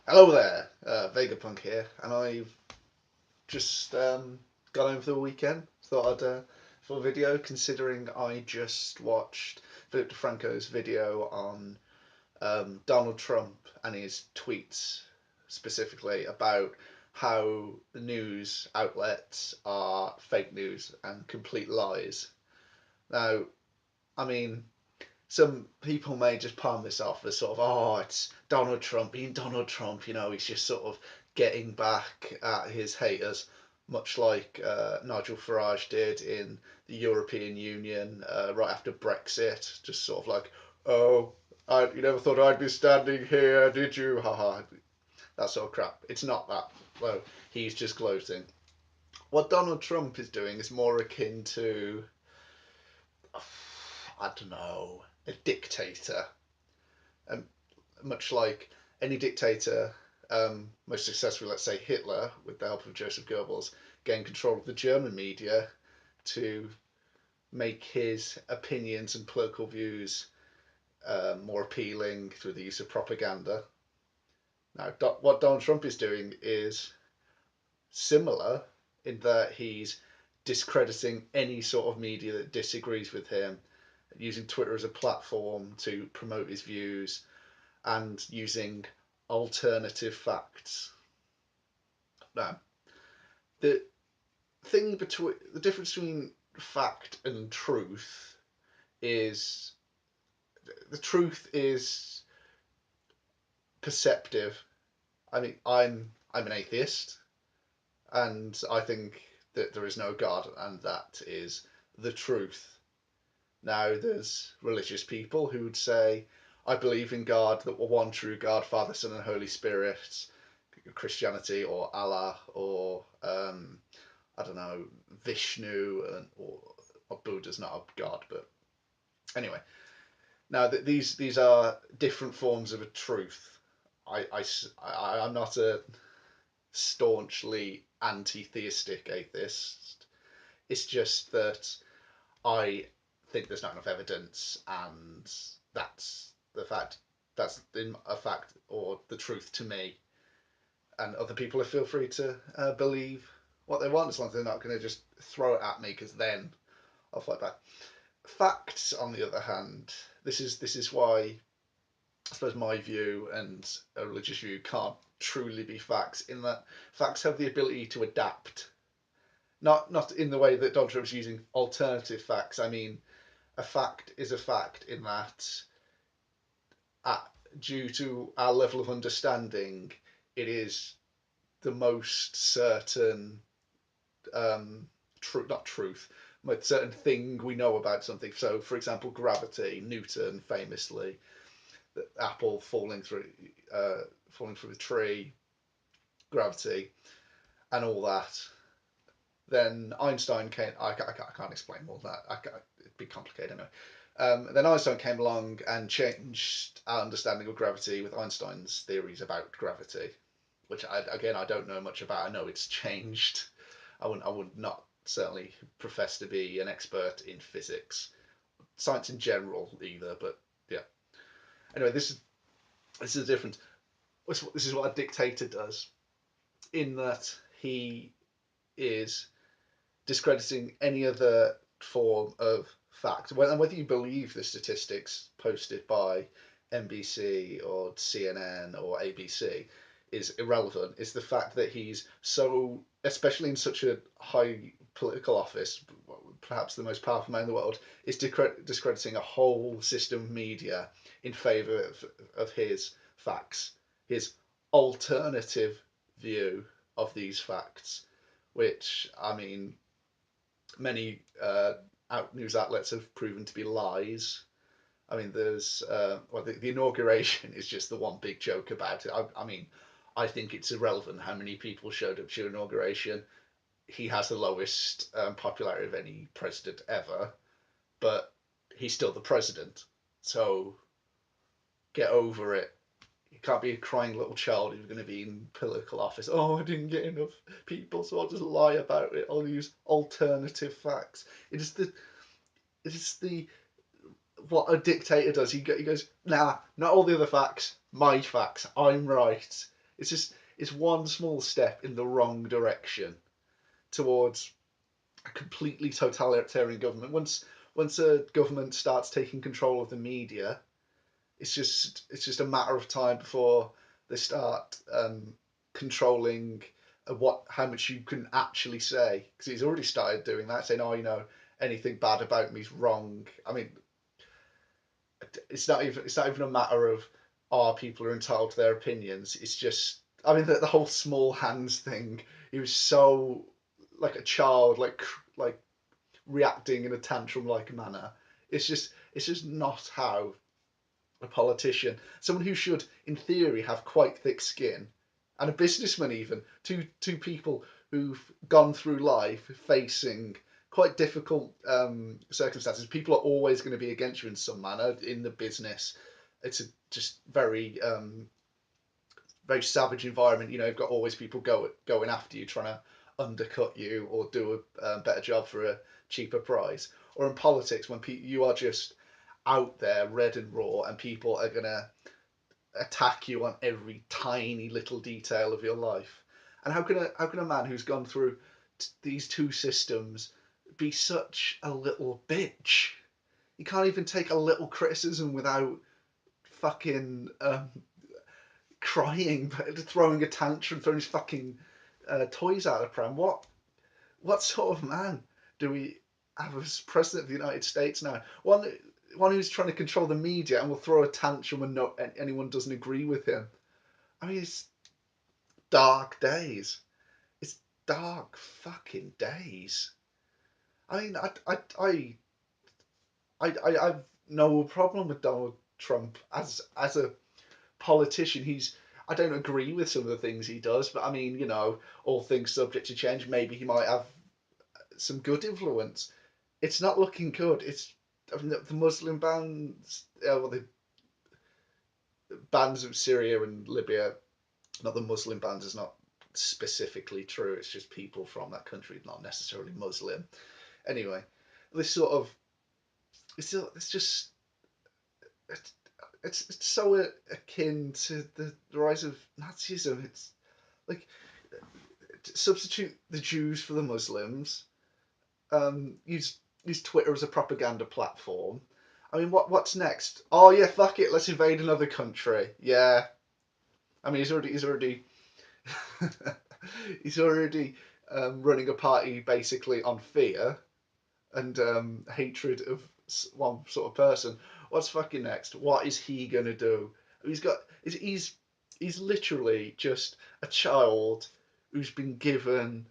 Hello there, Vegapunk here, and I've just got home for the weekend. Thought I'd for a video, considering I just watched Philip DeFranco's video on Donald Trump and his tweets specifically about how the news outlets are fake news and complete lies. Now, I mean, some people may just palm this off as sort of, oh, it's Donald Trump being Donald Trump, he's just sort of getting back at his haters, much like Nigel Farage did in the European Union right after Brexit, just sort of like, oh, you never thought I'd be standing here, did you? Haha, that sort of crap. It's not that. Well, he's just gloating. What Donald Trump is doing is more akin to, I don't know, a dictator. Um, Much like any dictator, most successfully, let's say Hitler, with the help of Joseph Goebbels, gained control of the German media to make his opinions and political views more appealing through the use of propaganda. Now, what Donald Trump is doing is similar in that he's discrediting any sort of media that disagrees with him, using Twitter as a platform to promote his views, and using alternative facts. Now, the the difference between fact and truth is the truth is perceptive. I mean, I'm an atheist, and I think that there is no God, and that is the truth. Now, there's religious people who would say, I believe in God, that we're one true God, Father, Son, and Holy Spirit, Christianity, or Allah, or I don't know, Vishnu, or Buddha's not a god, but anyway. Now, these are different forms of a truth. I'm not a staunchly anti-theistic atheist. It's just that I think there's not enough evidence, and that's the fact. That's a fact or the truth to me. And other people feel free to believe what they want, as long as they're not going to just throw it at me, because then I'll fight back. Facts, on the other hand, this is why I suppose my view and a religious view can't truly be facts. In that facts have the ability to adapt, not in the way that Donald Trump's using alternative facts. I mean, a fact is a fact in that, uh, due to our level of understanding, it is the most certain, not truth, but certain thing we know about something. So, for example, gravity. Newton famously, the apple falling through a tree, gravity, and all that. Then Einstein came. I can't explain all that. It'd be complicated anyway. Then Einstein came along and changed our understanding of gravity with Einstein's theories about gravity, which I don't know much about. I know it's changed. I would not certainly profess to be an expert in physics, science in general either. But yeah. Anyway, this is different. This is what a dictator does, in that he is discrediting any other form of fact. And whether you believe the statistics posted by NBC or CNN or ABC is irrelevant. It's the fact that he's so, especially in such a high political office, perhaps the most powerful man in the world, is discrediting a whole system of media in favour of his facts, his alternative view of these facts, which, I mean, many news outlets have proven to be lies. I mean, there's the inauguration is just the one big joke about it. I mean, I think it's irrelevant how many people showed up to your inauguration. He has the lowest popularity of any president ever, but he's still the president. So get over it. You can't be a crying little child if you're going to be in political office. Oh, I didn't get enough people, so I'll just lie about it. I'll use alternative facts. It is the what a dictator does. He goes, nah, not all the other facts. My facts. I'm right. It's one small step in the wrong direction towards a completely totalitarian government. Once a government starts taking control of the media, it's just a matter of time before they start controlling how much you can actually say. Because he's already started doing that, saying, "Oh, anything bad about me is wrong." I mean, it's not even a matter of people are entitled to their opinions. It's just, I mean, the whole small hands thing. He was so like a child, like reacting in a tantrum like manner. It's just not how a politician, someone who should, in theory, have quite thick skin, and a businessman even, two people who've gone through life facing quite difficult circumstances. People are always going to be against you in some manner in the business. It's a just very savage environment. You've got always people going after you, trying to undercut you or do a better job for a cheaper price. Or in politics, when you are just out there, red and raw, and people are gonna attack you on every tiny little detail of your life. And how can a man who's gone through these two systems be such a little bitch? He can't even take a little criticism without fucking crying, throwing a tantrum, throwing his fucking toys out of the pram. What sort of man do we have as president of the United States now? One who's trying to control the media and will throw a tantrum when anyone doesn't agree with him. I mean, it's dark days. It's dark fucking days. I mean, I've no problem with Donald Trump as a politician. I don't agree with some of the things he does, but I mean, all things subject to change. Maybe he might have some good influence. It's not looking good. I mean, the Muslim bans, the bans of Syria and Libya, not the Muslim bans is not specifically true. It's just people from that country, not necessarily Muslim. Anyway, this sort of, it's just, it's so akin to the rise of Nazism. It's like, substitute the Jews for the Muslims. Use Twitter as a propaganda platform. I mean, what's next? Oh yeah, fuck it, let's invade another country. Yeah, I mean, he's already he's already running a party basically on fear and hatred of one sort of person. What's fucking next? What is he gonna do? He's literally just a child who's been given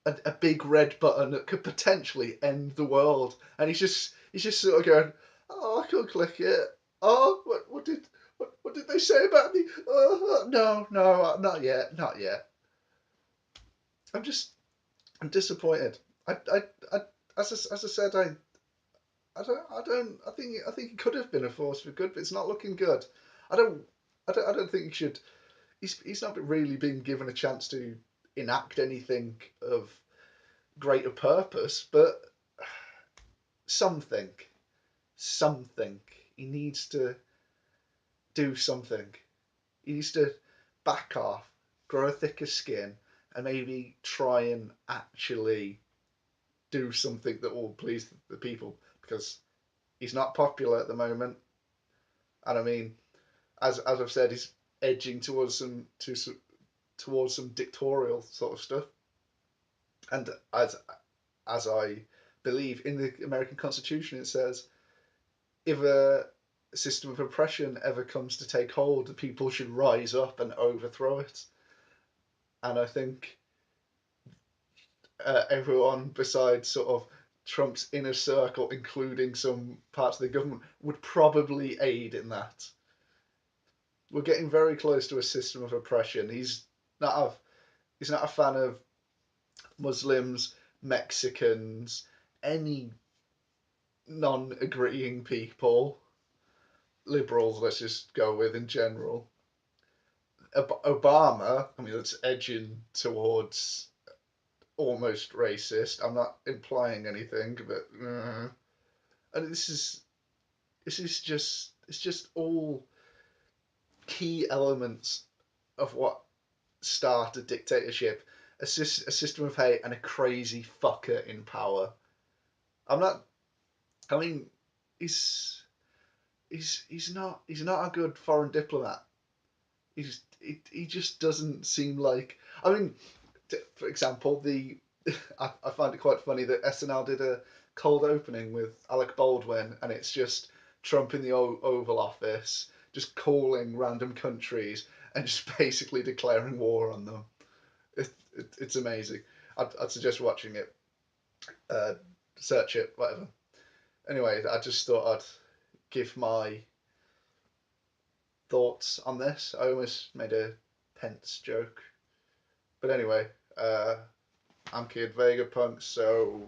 a big red button that could potentially end the world, and he's just sort of going, "Oh, I can't click it. Oh, what did they say about me? No, not yet, not yet." I'm disappointed. As I said, I think it could have been a force for good, but it's not looking good. I don't think he should. He's not really been given a chance to enact anything of greater purpose, but something. He needs to do something. He needs to back off, grow a thicker skin, and maybe try and actually do something that will please the people, because he's not popular at the moment. And I mean, as I've said, he's edging towards some dictatorial sort of stuff. And as I believe in the American Constitution, it says if a system of oppression ever comes to take hold, the people should rise up and overthrow it. And I think everyone besides sort of Trump's inner circle, including some parts of the government, would probably aid in that. We're getting very close to a system of oppression. He's not a fan of Muslims, Mexicans, any non-agreeing people, liberals, let's just go with in general. Obama, I mean, that's edging towards almost racist. I'm not implying anything, but and it's just all key elements of what start a dictatorship, a system of hate, and a crazy fucker in power. I'm not. I mean, he's he's not a good foreign diplomat. He just doesn't seem like. I mean, for example, I find it quite funny that SNL did a cold opening with Alec Baldwin, and it's just Trump in the Oval Office, just calling random countries and just basically declaring war on them. It's amazing. I'd suggest watching it. Uh, Search it, whatever. Anyway, I just thought I'd give my thoughts on this. I almost made a Pence joke. But anyway, I'm Kid Vegapunk, so